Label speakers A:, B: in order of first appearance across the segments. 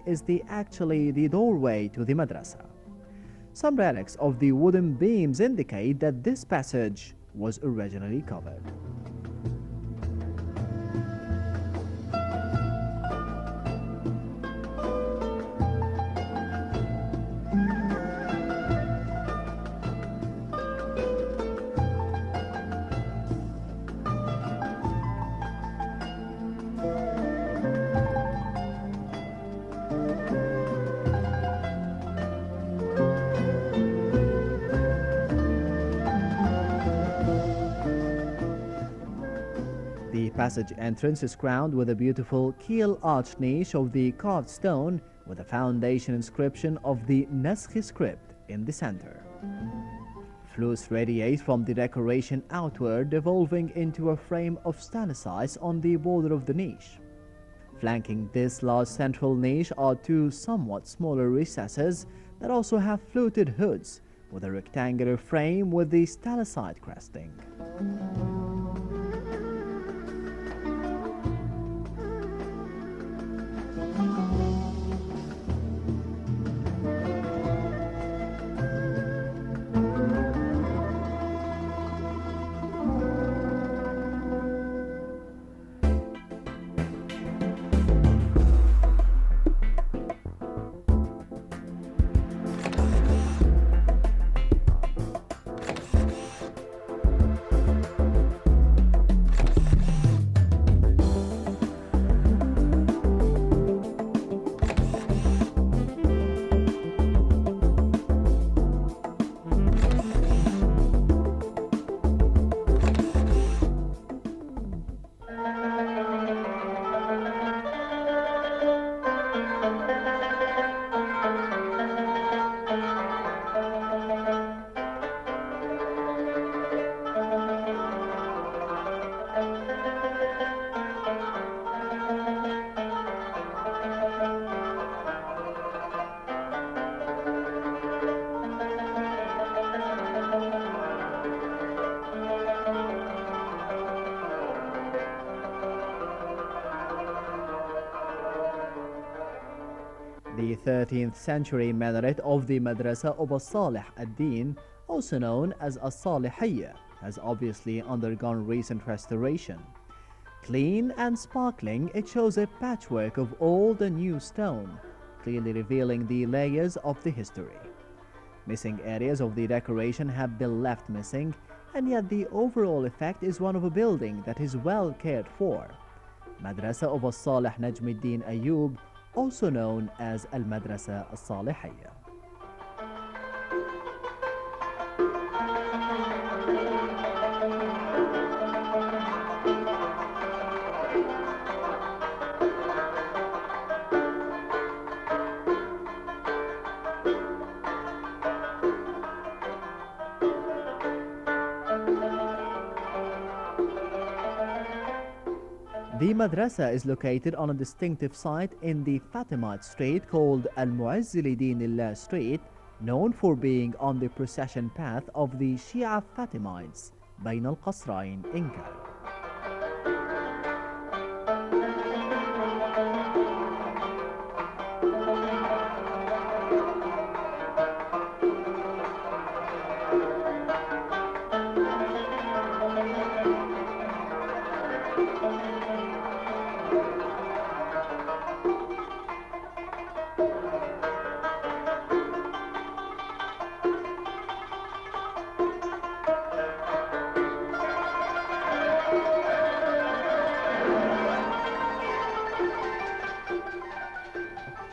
A: is actually the doorway to the madrasa. Some relics of the wooden beams indicate that this passage was originally covered. The passage entrance is crowned with a beautiful keel arch niche of the carved stone with a foundation inscription of the Naskhi script in the center. Flues radiate from the decoration outward, evolving into a frame of stalactites on the border of the niche. Flanking this large central niche are two somewhat smaller recesses that also have fluted hoods with a rectangular frame with the stalactite cresting. The 13th century minaret of the Madrasa of Salih ad-Din, also known as As-Salihiyya, has obviously undergone recent restoration. Clean and sparkling, it shows a patchwork of old and new stone, clearly revealing the layers of the history. Missing areas of the decoration have been left missing, and yet the overall effect is one of a building that is well cared for. Madrasa of As-Salih Najmuddin Ayyub, also known as Al-Madrasa As-Salihiyya. The madrasa is located on a distinctive site in the Fatimite street called Al-Mu'izz li-Dinillah Street, known for being on the procession path of the Shia Fatimites, Bayn al-Qasrayn in Cairo.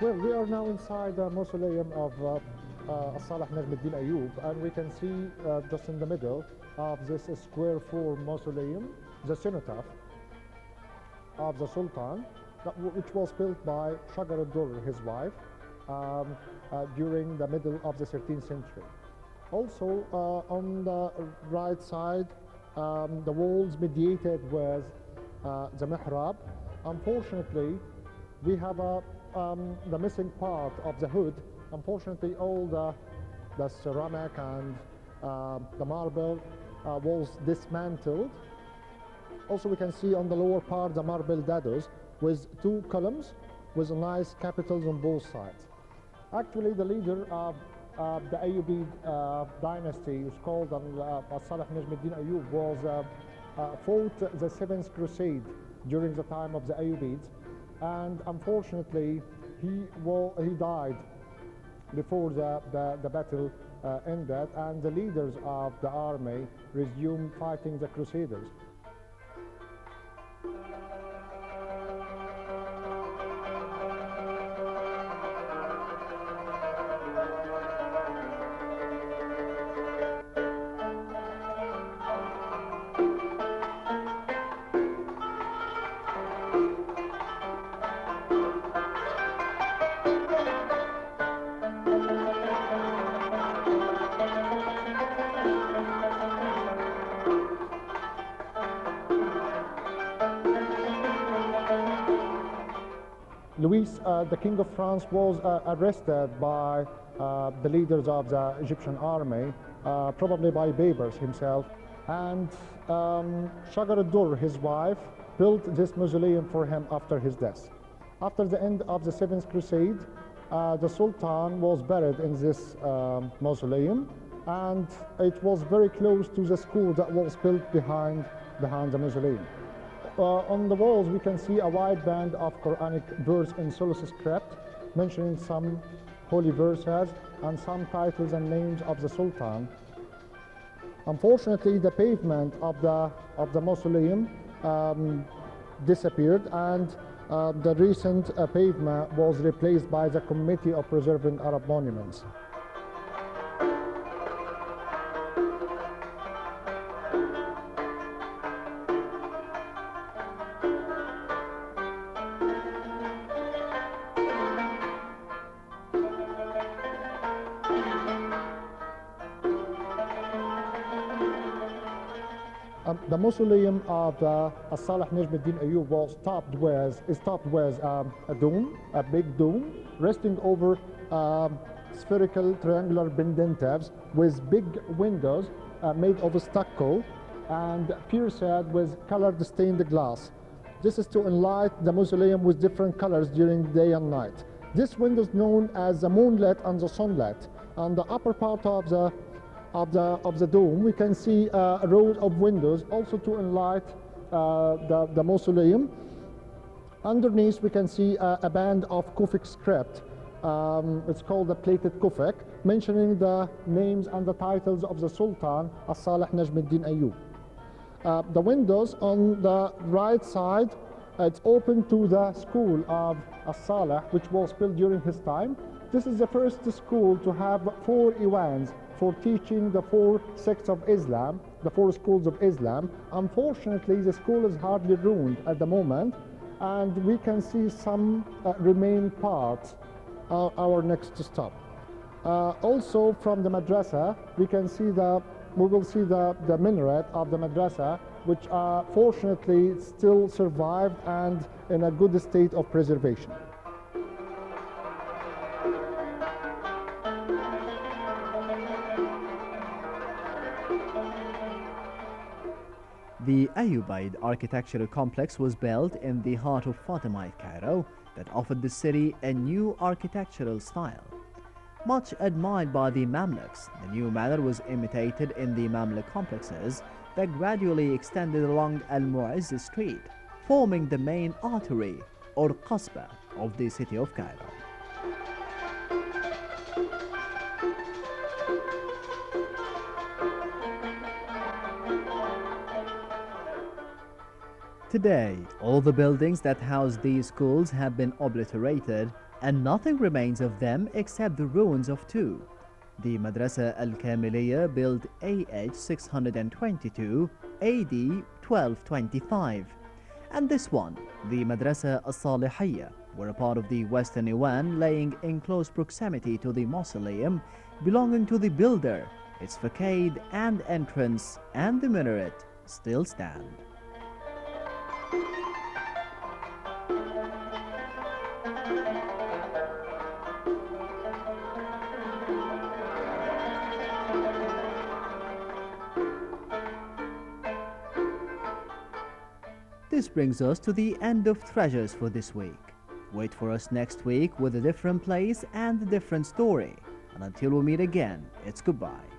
B: Well, we are now inside the mausoleum of As-Salih Najmuddin Ayyub, and we can see just in the middle of this square floor mausoleum the cenotaph of the Sultan, which was built by Shagar al-Durr, his wife, during the middle of the 13th century. Also, on the right side, the walls mediated with the mihrab. Unfortunately, we have the missing part of the hood. Unfortunately, all the ceramic and the marble was dismantled. Also, we can see on the lower part the marble dados with two columns with nice capitals on both sides. Actually, the leader of the Ayyubid dynasty, who's called Salih Najmuddin Ayyub, was fought the Seventh Crusade during the time of the Ayyubids, and unfortunately he died before the battle ended, and the leaders of the army resumed fighting the Crusaders. Louis, the King of France, was arrested by the leaders of the Egyptian army, probably by Baybars himself. And Shagar ad-Dur, his wife, built this mausoleum for him after his death. After the end of the Seventh Crusade, the Sultan was buried in this mausoleum, and it was very close to the school that was built behind the mausoleum. On the walls we can see a wide band of Quranic verse in Sulus script, mentioning some holy verses and some titles and names of the Sultan. Unfortunately, the pavement of the mausoleum disappeared, and the recent pavement was replaced by the Committee of Preserving Arab Monuments. The mausoleum of Salih Najmuddin Ayyub is topped with a dome, a big dome, resting over spherical triangular pendentives with big windows made of stucco and pierced with colored stained glass. This is to enlighten the mausoleum with different colors during day and night. This window is known as the moonlit and the sunlit. On the upper part of the dome, we can see a row of windows also to enlighten the mausoleum. Underneath, we can see a band of Kufic script. It's called the plated Kufic, mentioning the names and the titles of the Sultan, Salih Najmuddin Ayyub. The windows on the right side, it's open to the school of Salih, which was built during his time. This is the first school to have 4 Iwans for teaching the 4 sects of Islam, the 4 schools of Islam. Unfortunately, the school is hardly ruined at the moment, and we can see some remaining parts our next stop. Also from the madrasa, we will see the minaret of the madrasa, which fortunately still survived and in a good state of preservation.
A: The Ayyubid architectural complex was built in the heart of Fatimite Cairo that offered the city a new architectural style. Much admired by the Mamluks, the new manner was imitated in the Mamluk complexes that gradually extended along Al-Mu'izz Street, forming the main artery or qasba of the city of Cairo. Today, all the buildings that house these schools have been obliterated, and nothing remains of them except the ruins of 2. The Madrasa Al-Kamiliyya, built AH 622, AD 1225. And this one, the Madrasa Al-Salihiyya, were a part of the Western Iwan, laying in close proximity to the mausoleum, belonging to the builder. Its facade and entrance and the minaret still stand. This brings us to the end of treasures for this week. Wait for us next week with a different place and a different story. And until we meet again, it's goodbye.